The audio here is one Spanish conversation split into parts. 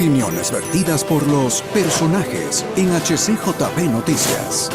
opiniones vertidas por los personajes en HCJB Noticias.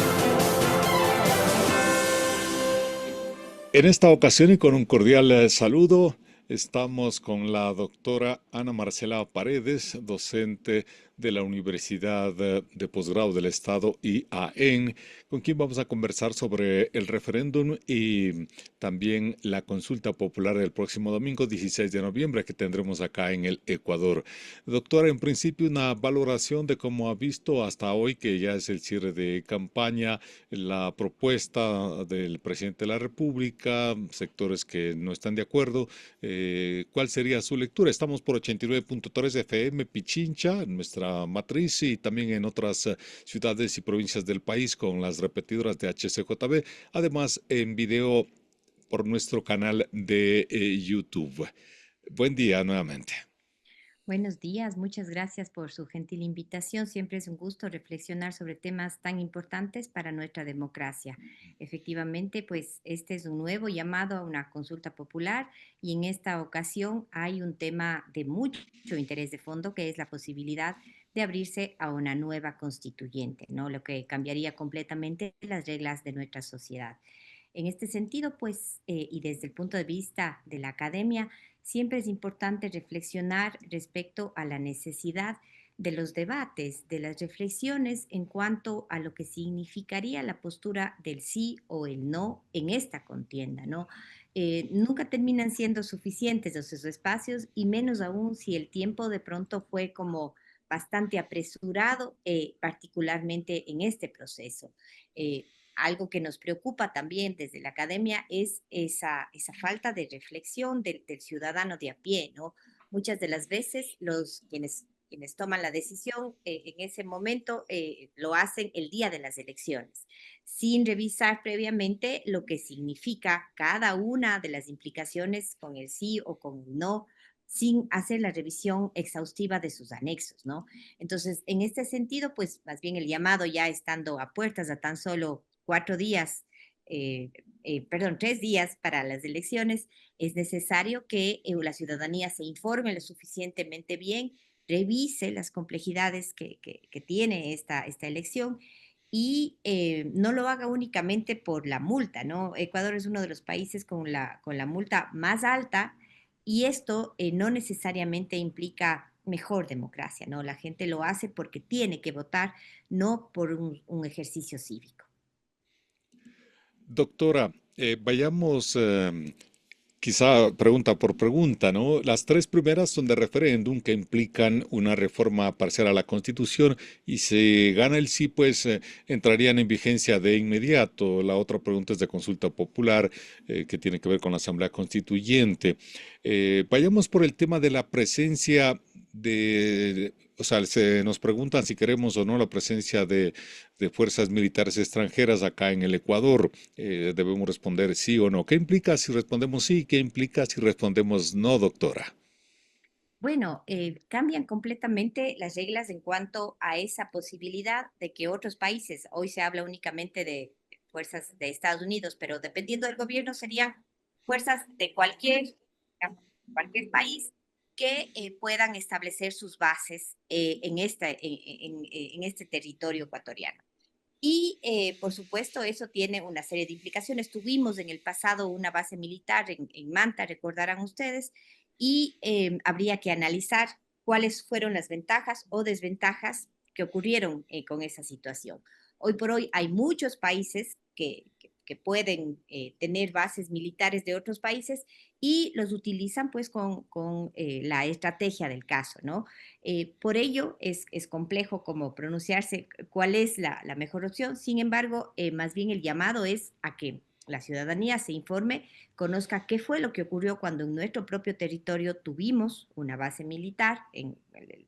En esta ocasión y con un cordial saludo, estamos con la doctora Ana Marcela Paredes, docente de la Universidad de Posgrado del Estado IAEN, con quien vamos a conversar sobre el referéndum y también la consulta popular del próximo domingo 16 de noviembre que tendremos acá en el Ecuador. Doctora, en principio una valoración de cómo ha visto hasta hoy, que ya es el cierre de campaña, la propuesta del presidente de la República, sectores que no están de acuerdo. ¿Cuál sería su lectura? Estamos por 89.3 FM Pichincha, nuestra matriz, y también en otras ciudades y provincias del país con las repetidoras de HCJB, además en video por nuestro canal de YouTube. Buen día nuevamente. Buenos días, muchas gracias por su gentil invitación. Siempre es un gusto reflexionar sobre temas tan importantes para nuestra democracia. Efectivamente, pues este es un nuevo llamado a una consulta popular y en esta ocasión hay un tema de mucho interés de fondo, que es la posibilidad de abrirse a una nueva constituyente, ¿no? Lo que cambiaría completamente las reglas de nuestra sociedad. En este sentido, pues, y desde el punto de vista de la academia, siempre es importante reflexionar respecto a la necesidad de los debates, de las reflexiones en cuanto a lo que significaría la postura del sí o el no en esta contienda, ¿no? Nunca terminan siendo suficientes esos espacios y menos aún si el tiempo de pronto fue como bastante apresurado, particularmente en este proceso. Algo que nos preocupa también desde la academia es esa falta de reflexión del ciudadano de a pie, ¿no? Muchas de las veces quienes toman la decisión en ese momento lo hacen el día de las elecciones, sin revisar previamente lo que significa cada una de las implicaciones con el sí o con el no, sin hacer la revisión exhaustiva de sus anexos, ¿no? Entonces, en este sentido, pues más bien el llamado ya estando a puertas a tan solo 4 días, 3 días para las elecciones, es necesario que la ciudadanía se informe lo suficientemente bien, revise las complejidades que tiene esta elección y no lo haga únicamente por la multa, ¿no? Ecuador es uno de los países con la multa más alta y esto no necesariamente implica mejor democracia, ¿no? La gente lo hace porque tiene que votar, no por un ejercicio cívico. Doctora, vayamos quizá pregunta por pregunta, ¿no? Las tres primeras son de referéndum que implican una reforma parcial a la Constitución y si gana el sí, pues entrarían en vigencia de inmediato. La otra pregunta es de consulta popular que tiene que ver con la Asamblea Constituyente. Vayamos por el tema de la presencia o sea, se nos preguntan si queremos o no la presencia de fuerzas militares extranjeras acá en el Ecuador. Debemos responder sí o no. ¿Qué implica si respondemos sí? ¿Qué implica si respondemos no, doctora? Bueno, cambian completamente las reglas en cuanto a esa posibilidad de que otros países, hoy se habla únicamente de fuerzas de Estados Unidos, pero dependiendo del gobierno serían fuerzas de cualquier país que puedan establecer sus bases en este territorio ecuatoriano. Y por supuesto, eso tiene una serie de implicaciones. Tuvimos en el pasado una base militar en Manta, recordarán ustedes, y habría que analizar cuáles fueron las ventajas o desventajas que ocurrieron con esa situación. Hoy por hoy hay muchos países que pueden tener bases militares de otros países y los utilizan pues con la estrategia del caso, ¿no? Por ello es complejo como pronunciarse cuál es la mejor opción. Sin embargo, más bien el llamado es a que la ciudadanía se informe, conozca qué fue lo que ocurrió cuando en nuestro propio territorio tuvimos una base militar,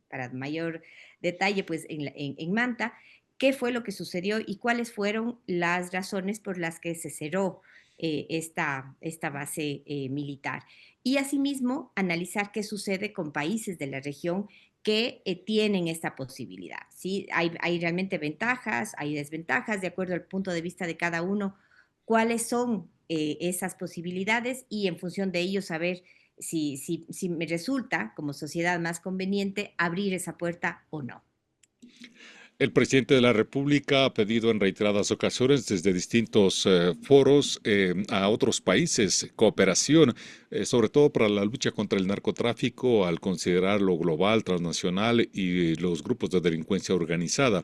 para mayor detalle, pues en Manta, qué fue lo que sucedió y cuáles fueron las razones por las que se cerró esta base militar. Y asimismo, analizar qué sucede con países de la región que tienen esta posibilidad. ¿Sí? Hay realmente ventajas, hay desventajas, de acuerdo al punto de vista de cada uno, cuáles son esas posibilidades y en función de ello saber si me resulta como sociedad más conveniente abrir esa puerta o no. El presidente de la República ha pedido en reiteradas ocasiones desde distintos foros a otros países cooperación, sobre todo para la lucha contra el narcotráfico, al considerar lo global, transnacional y los grupos de delincuencia organizada.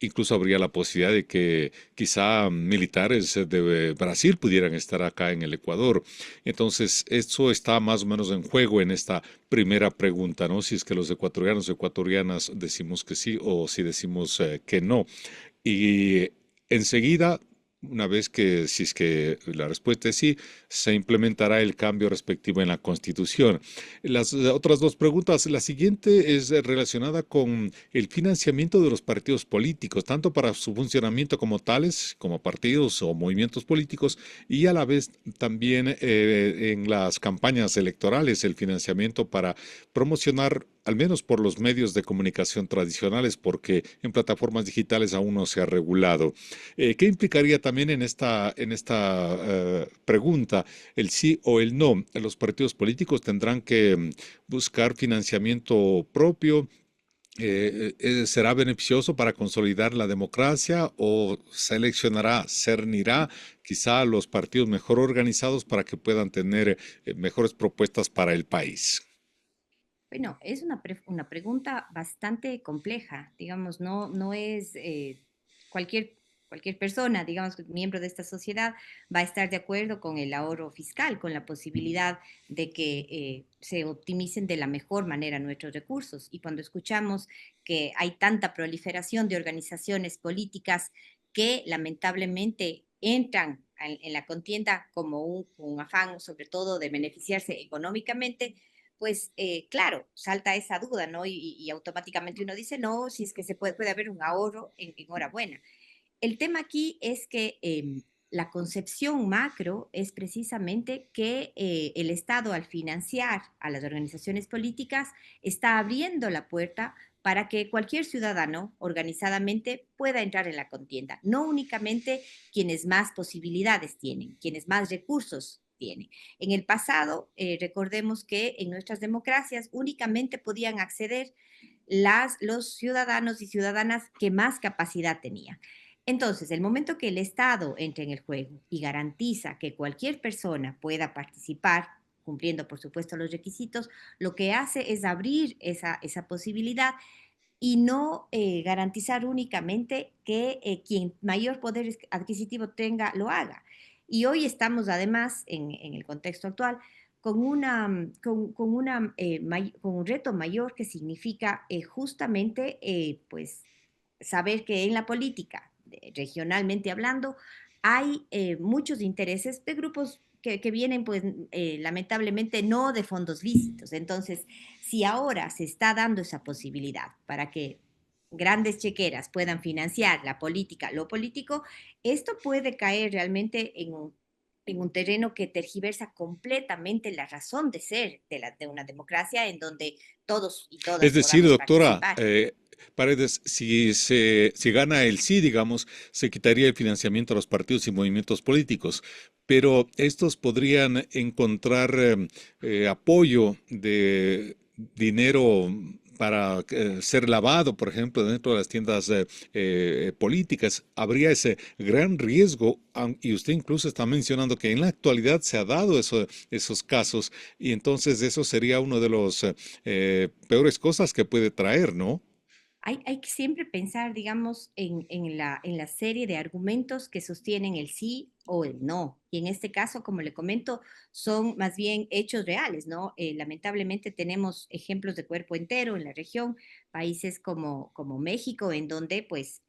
Incluso habría la posibilidad de que quizá militares de Brasil pudieran estar acá en el Ecuador. Entonces, eso está más o menos en juego en esta primera pregunta, ¿no? Si es que los ecuatorianos o ecuatorianas decimos que sí o si decimos que no. Y enseguida, una vez que, si es que la respuesta es sí, se implementará el cambio respectivo en la Constitución. Las otras dos preguntas, la siguiente es relacionada con el financiamiento de los partidos políticos, tanto para su funcionamiento como tales, como partidos o movimientos políticos, y a la vez también en las campañas electorales, el financiamiento para promocionar al menos por los medios de comunicación tradicionales, porque en plataformas digitales aún no se ha regulado. ¿Qué implicaría también en esta pregunta el sí o el no? Los partidos políticos tendrán que buscar financiamiento propio. ¿Será beneficioso para consolidar la democracia o seleccionará, cernirá quizá los partidos mejor organizados para que puedan tener mejores propuestas para el país? Bueno, es una pregunta bastante compleja, digamos, no es cualquier, cualquier persona, digamos, miembro de esta sociedad va a estar de acuerdo con el ahorro fiscal, con la posibilidad de que se optimicen de la mejor manera nuestros recursos. Y cuando escuchamos que hay tanta proliferación de organizaciones políticas que lamentablemente entran en la contienda como un afán, sobre todo, de beneficiarse económicamente, pues claro, salta esa duda, ¿no? Y automáticamente uno dice, no, si es que puede haber un ahorro, enhorabuena. El tema aquí es que la concepción macro es precisamente que el Estado, al financiar a las organizaciones políticas, está abriendo la puerta para que cualquier ciudadano organizadamente pueda entrar en la contienda, no únicamente quienes más posibilidades tienen, quienes más recursos tienen. En el pasado, recordemos que en nuestras democracias únicamente podían acceder los ciudadanos y ciudadanas que más capacidad tenían. Entonces, el momento que el Estado entra en el juego y garantiza que cualquier persona pueda participar, cumpliendo por supuesto los requisitos, lo que hace es abrir esa posibilidad y no garantizar únicamente que quien mayor poder adquisitivo tenga lo haga. Y hoy estamos además, en el contexto actual, con un reto mayor que significa justamente pues, saber que en la política, regionalmente hablando, hay muchos intereses de grupos que vienen, pues, lamentablemente no de fondos lícitos. Entonces, si ahora se está dando esa posibilidad para que grandes chequeras puedan financiar la política, lo político, esto puede caer realmente en un terreno que tergiversa completamente la razón de ser de una democracia en donde todos y Es todas decir, podamos doctora participar. Paredes, si gana el sí, digamos, se quitaría el financiamiento a los partidos y movimientos políticos, pero estos podrían encontrar apoyo de dinero para ser lavado, por ejemplo, dentro de las tiendas políticas. Habría ese gran riesgo, y usted incluso está mencionando que en la actualidad se ha dado esos casos, y entonces eso sería uno de los peores cosas que puede traer, ¿no? Hay que siempre pensar, digamos, en la serie de argumentos que sostienen el sí o el no. Y en este caso, como le comento, son más bien hechos reales, ¿no? Lamentablemente tenemos ejemplos de cuerpo entero en la región, países como México, en donde pues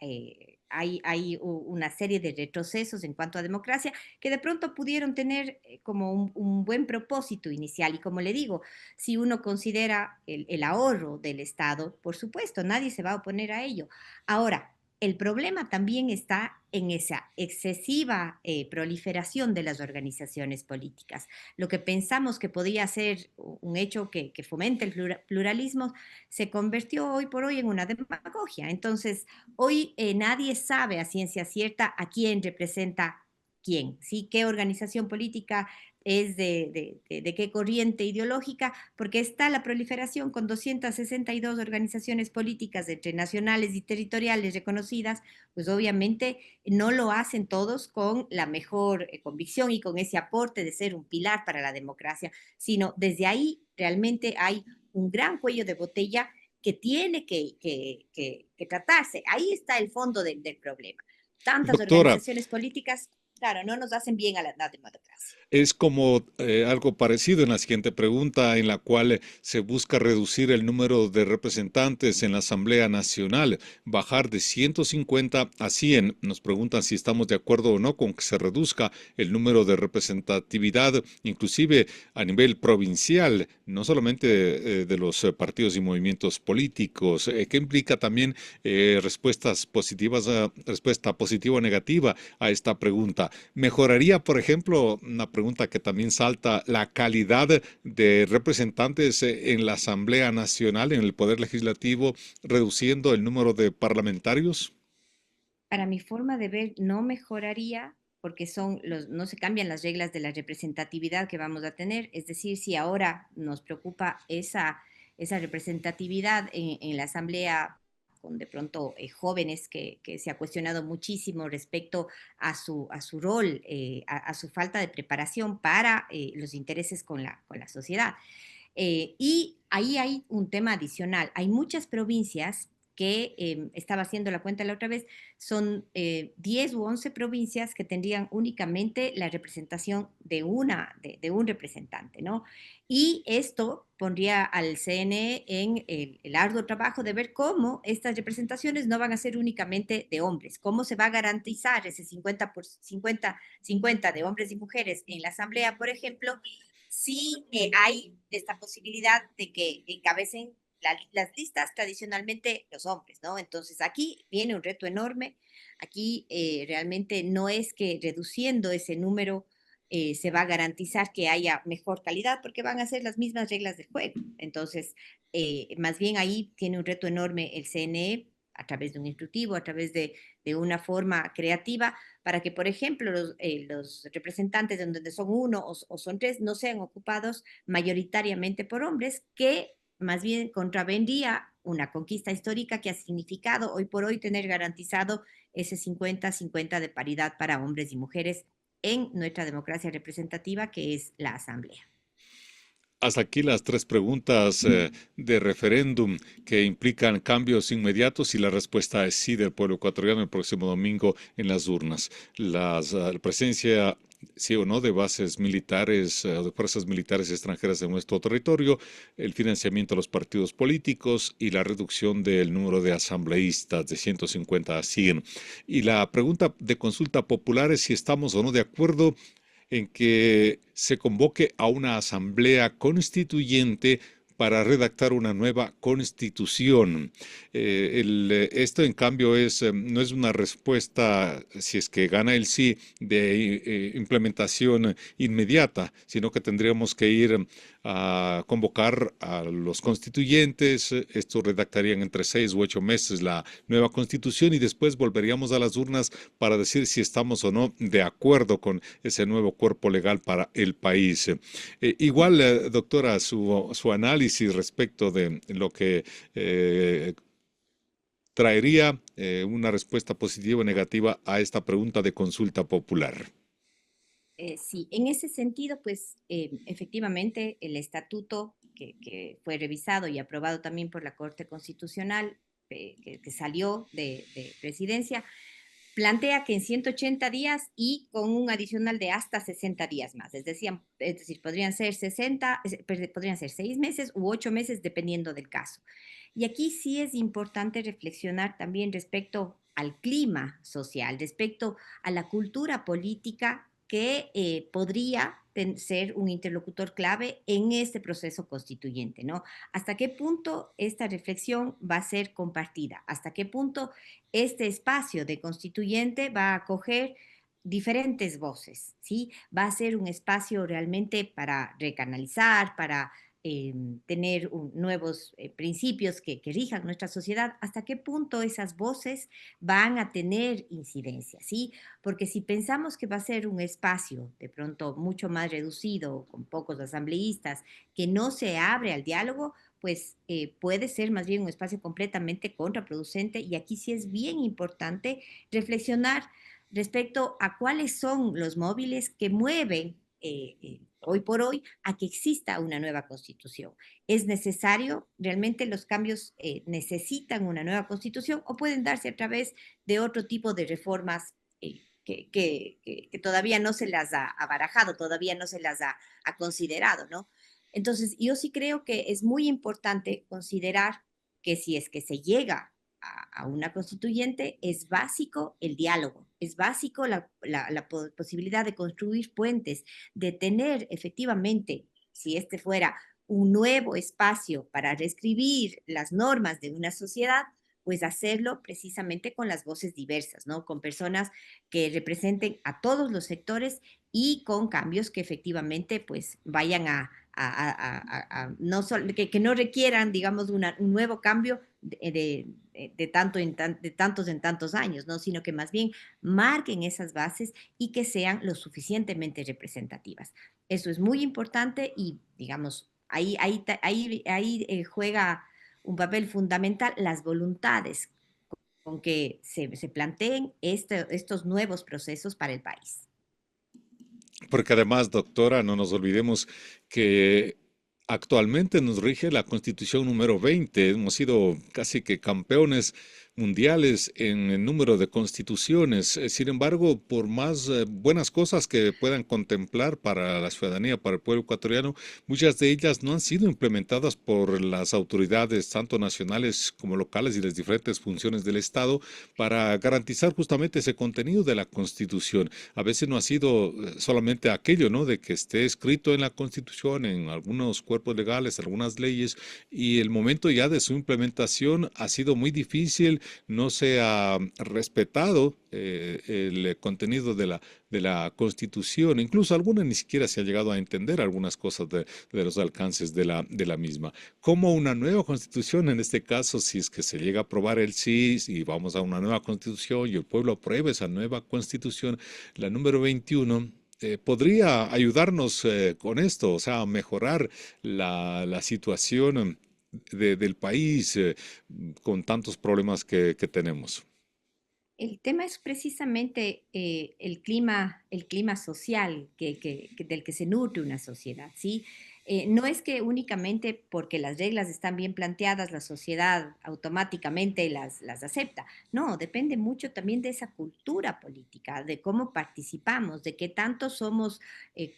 hay una serie de retrocesos en cuanto a democracia que de pronto pudieron tener como un buen propósito inicial. Y como le digo, si uno considera el ahorro del Estado, por supuesto, nadie se va a oponer a ello. Ahora, el problema también está en esa excesiva proliferación de las organizaciones políticas. Lo que pensamos que podía ser un hecho que fomente el pluralismo se convirtió hoy por hoy en una demagogia. Entonces, hoy nadie sabe a ciencia cierta a quién representa quién, ¿sí? ¿Qué organización política es de qué corriente ideológica, porque está la proliferación con 262 organizaciones políticas entre nacionales y territoriales reconocidas, pues obviamente no lo hacen todos con la mejor convicción y con ese aporte de ser un pilar para la democracia, sino desde ahí realmente hay un gran cuello de botella que tiene que tratarse. Ahí está el fondo del problema. Tantas Doctora, organizaciones políticas, claro, no nos hacen bien a la democracia. es como algo parecido en la siguiente pregunta, en la cual se busca reducir el número de representantes en la Asamblea Nacional, bajar de 150 a 100. Nos preguntan si estamos de acuerdo o no con que se reduzca el número de representatividad, inclusive a nivel provincial, no solamente de los partidos y movimientos políticos, que implica también respuestas positivas, respuesta positiva o negativa a esta pregunta. ¿Mejoraría, por ejemplo, una pregunta que también salta, la calidad de representantes en la Asamblea Nacional, en el Poder Legislativo, reduciendo el número de parlamentarios? Para mi forma de ver, no mejoraría porque no se cambian las reglas de la representatividad que vamos a tener. Es decir, si ahora nos preocupa esa representatividad en la Asamblea con de pronto jóvenes que se ha cuestionado muchísimo respecto a su rol, a su falta de preparación para los intereses con la sociedad. Y ahí hay un tema adicional. Hay muchas provincias que estaba haciendo la cuenta la otra vez, son 10 u 11 provincias que tendrían únicamente la representación de un representante, ¿no? Y esto pondría al CNE en el arduo trabajo de ver cómo estas representaciones no van a ser únicamente de hombres, cómo se va a garantizar ese 50 de hombres y mujeres en la asamblea, por ejemplo, sí hay esta posibilidad de que encabecen las listas tradicionalmente los hombres, ¿no? Entonces aquí viene un reto enorme. Aquí realmente no es que reduciendo ese número se va a garantizar que haya mejor calidad, porque van a ser las mismas reglas del juego. Entonces, más bien ahí tiene un reto enorme el CNE a través de un instructivo, a través de una forma creativa, para que, por ejemplo, los representantes de donde son uno o son tres no sean ocupados mayoritariamente por hombres, que más bien contravendría una conquista histórica que ha significado hoy por hoy tener garantizado ese 50-50 de paridad para hombres y mujeres en nuestra democracia representativa, que es la Asamblea. Hasta aquí las tres preguntas de referéndum que implican cambios inmediatos y la respuesta es sí del pueblo ecuatoriano el próximo domingo en las urnas. La presencia, sí o no, de bases militares, de fuerzas militares extranjeras en nuestro territorio, el financiamiento a los partidos políticos y la reducción del número de asambleístas de 150 a 100. Y la pregunta de consulta popular es si estamos o no de acuerdo en que se convoque a una asamblea constituyente para redactar una nueva constitución. Esto, en cambio, no es una respuesta, si es que gana el sí, de implementación inmediata, sino que tendríamos que ir a convocar a los constituyentes. Estos redactarían entre 6 u 8 meses la nueva constitución y después volveríamos a las urnas para decir si estamos o no de acuerdo con ese nuevo cuerpo legal para el país. Igual, doctora, su análisis respecto de lo que traería una respuesta positiva o negativa a esta pregunta de consulta popular. Sí, en ese sentido, pues efectivamente el estatuto que fue revisado y aprobado también por la Corte Constitucional, que salió de presidencia, plantea que en 180 días y con un adicional de hasta 60 días más. Es decir, podrían ser 6 meses u 8 meses, dependiendo del caso. Y aquí sí es importante reflexionar también respecto al clima social, respecto a la cultura política que podría ser un interlocutor clave en este proceso constituyente, ¿no? ¿Hasta qué punto esta reflexión va a ser compartida? ¿Hasta qué punto este espacio de constituyente va a acoger diferentes voces, ¿sí? Va a ser un espacio realmente para recanalizar, tener nuevos principios que rijan nuestra sociedad, ¿hasta qué punto esas voces van a tener incidencia? ¿Sí? Porque si pensamos que va a ser un espacio de pronto mucho más reducido, con pocos asambleístas, que no se abre al diálogo, pues puede ser más bien un espacio completamente contraproducente. Y aquí sí es bien importante reflexionar respecto a cuáles son los móviles que mueven hoy por hoy a que exista una nueva constitución. ¿Es necesario? ¿Realmente los cambios necesitan una nueva constitución o pueden darse a través de otro tipo de reformas que todavía no se las ha barajado, todavía no se las ha considerado, ¿no? Entonces, yo sí creo que es muy importante considerar que si es que se llega a una constituyente, es básico el diálogo, es básico la posibilidad de construir puentes, de tener efectivamente, si este fuera un nuevo espacio para reescribir las normas de una sociedad, pues hacerlo precisamente con las voces diversas, ¿no? Con personas que representen a todos los sectores y con cambios que efectivamente pues vayan no que no requieran, digamos, un nuevo cambio de tantos en tantos años, ¿no? Sino que más bien marquen esas bases y que sean lo suficientemente representativas. Eso es muy importante y, digamos, ahí juega un papel fundamental las voluntades con que se planteen estos nuevos procesos para el país. Porque además, doctora, no nos olvidemos que actualmente nos rige la Constitución número 20. Hemos sido casi que campeones mundiales en el número de constituciones. Sin embargo, por más buenas cosas que puedan contemplar para la ciudadanía, para el pueblo ecuatoriano, muchas de ellas no han sido implementadas por las autoridades, tanto nacionales como locales y las diferentes funciones del Estado, para garantizar justamente ese contenido de la Constitución. A veces no ha sido solamente aquello, ¿no? De que esté escrito en la Constitución, en algunos cuerpos legales, algunas leyes, y el momento ya de su implementación ha sido muy difícil, no se ha respetado el contenido de la Constitución, incluso alguna ni siquiera se ha llegado a entender algunas cosas de los alcances de la misma. Como una nueva Constitución, en este caso, si es que se llega a aprobar el sí y vamos a una nueva Constitución y el pueblo aprueba esa nueva Constitución, la número 21, podría ayudarnos con esto, o sea, a mejorar la situación del país con tantos problemas que tenemos. El tema es precisamente el clima social del que se nutre una sociedad, ¿sí? No es que únicamente porque las reglas están bien planteadas, la sociedad automáticamente las acepta. No, depende mucho también de esa cultura política, de cómo participamos, de qué tanto somos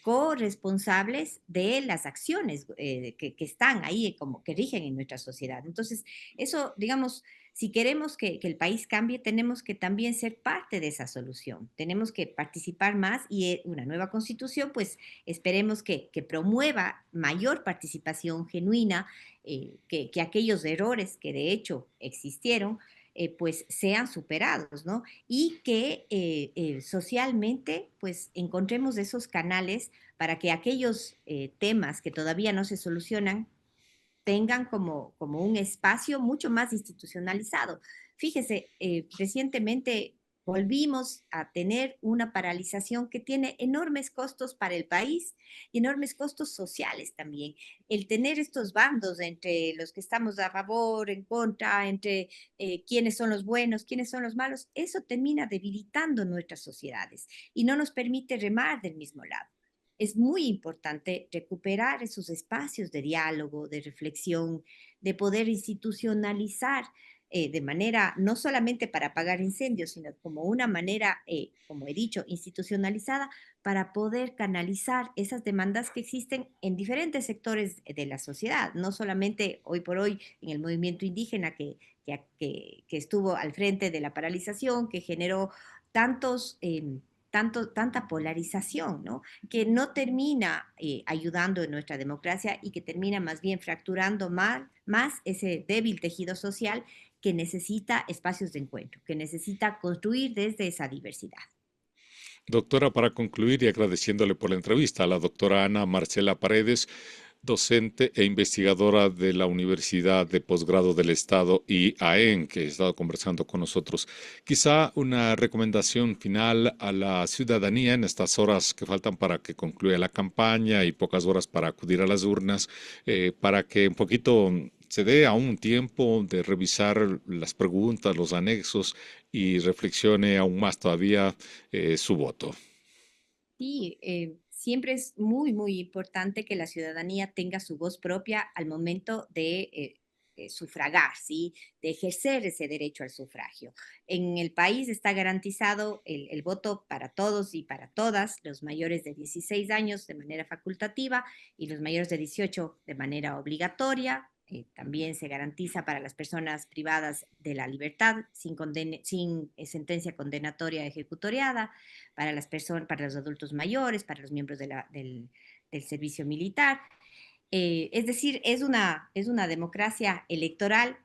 corresponsables de las acciones que están ahí, como que rigen en nuestra sociedad. Entonces, eso, digamos, si queremos que el país cambie, tenemos que también ser parte de esa solución. Tenemos que participar más y una nueva constitución, pues esperemos que promueva mayor participación genuina, que aquellos errores que de hecho existieron, pues sean superados, ¿no? Y que socialmente, pues encontremos esos canales para que aquellos temas que todavía no se solucionan tengan como un espacio mucho más institucionalizado. Fíjese, recientemente volvimos a tener una paralización que tiene enormes costos para el país y enormes costos sociales también. El tener estos bandos entre los que estamos a favor, en contra, entre quiénes son los buenos, quiénes son los malos, eso termina debilitando nuestras sociedades y no nos permite remar del mismo lado. Es muy importante recuperar esos espacios de diálogo, de reflexión, de poder institucionalizar de manera no solamente para apagar incendios, sino como una manera, como he dicho, institucionalizada para poder canalizar esas demandas que existen en diferentes sectores de la sociedad, no solamente hoy por hoy en el movimiento indígena que estuvo al frente de la paralización, que generó tanta polarización, ¿no? Que no termina ayudando en nuestra democracia y que termina más bien fracturando más ese débil tejido social que necesita espacios de encuentro, que necesita construir desde esa diversidad. Doctora, para concluir y agradeciéndole por la entrevista, a la doctora Ana Marcela Paredes, docente e investigadora de la Universidad de Posgrado del Estado IAEN, que ha estado conversando con nosotros. Quizá una recomendación final a la ciudadanía en estas horas que faltan para que concluya la campaña y pocas horas para acudir a las urnas, para que un poquito se dé aún tiempo de revisar las preguntas, los anexos y reflexione aún más todavía su voto. Sí, siempre es muy, muy importante que la ciudadanía tenga su voz propia al momento de sufragar, ¿sí? De ejercer ese derecho al sufragio. En el país está garantizado el voto para todos y para todas, los mayores de 16 años de manera facultativa y los mayores de 18 de manera obligatoria. También se garantiza para las personas privadas de la libertad sin sentencia condenatoria ejecutoriada, para las personas, para los adultos mayores, para los miembros del servicio militar. Es decir, es una democracia electoral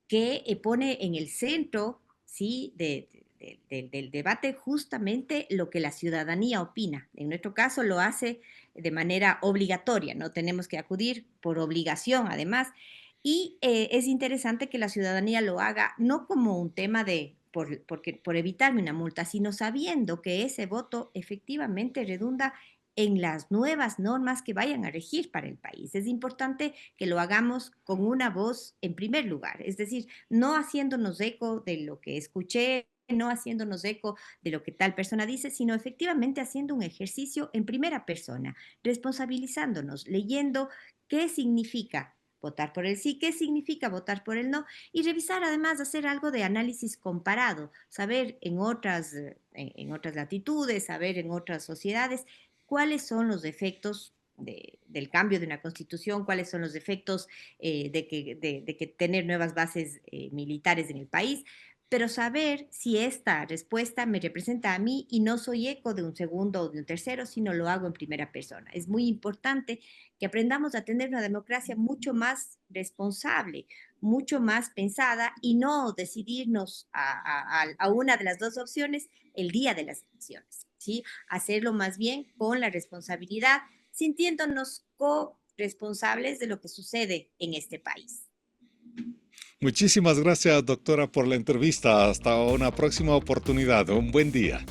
que pone en el centro, ¿sí? Del debate justamente lo que la ciudadanía opina. En nuestro caso lo hace de manera obligatoria, no tenemos que acudir por obligación además. Y es interesante que la ciudadanía lo haga no como un tema por evitarme una multa, sino sabiendo que ese voto efectivamente redunda en las nuevas normas que vayan a regir para el país. Es importante que lo hagamos con una voz en primer lugar, es decir, no haciéndonos eco de lo que escuché, no haciéndonos eco de lo que tal persona dice, sino efectivamente haciendo un ejercicio en primera persona, responsabilizándonos, leyendo qué significa votar por el sí, qué significa votar por el no, y revisar además, hacer algo de análisis comparado, saber en otras latitudes, saber en otras sociedades cuáles son los efectos del cambio de una constitución, cuáles son los efectos de que tener nuevas bases militares en el país, pero saber si esta respuesta me representa a mí y no soy eco de un segundo o de un tercero, sino lo hago en primera persona. Es muy importante que aprendamos a tener una democracia mucho más responsable, mucho más pensada y no decidirnos a una de las dos opciones el día de las elecciones, ¿sí? Hacerlo más bien con la responsabilidad, sintiéndonos corresponsables de lo que sucede en este país. Muchísimas gracias, doctora, por la entrevista. Hasta una próxima oportunidad. Un buen día.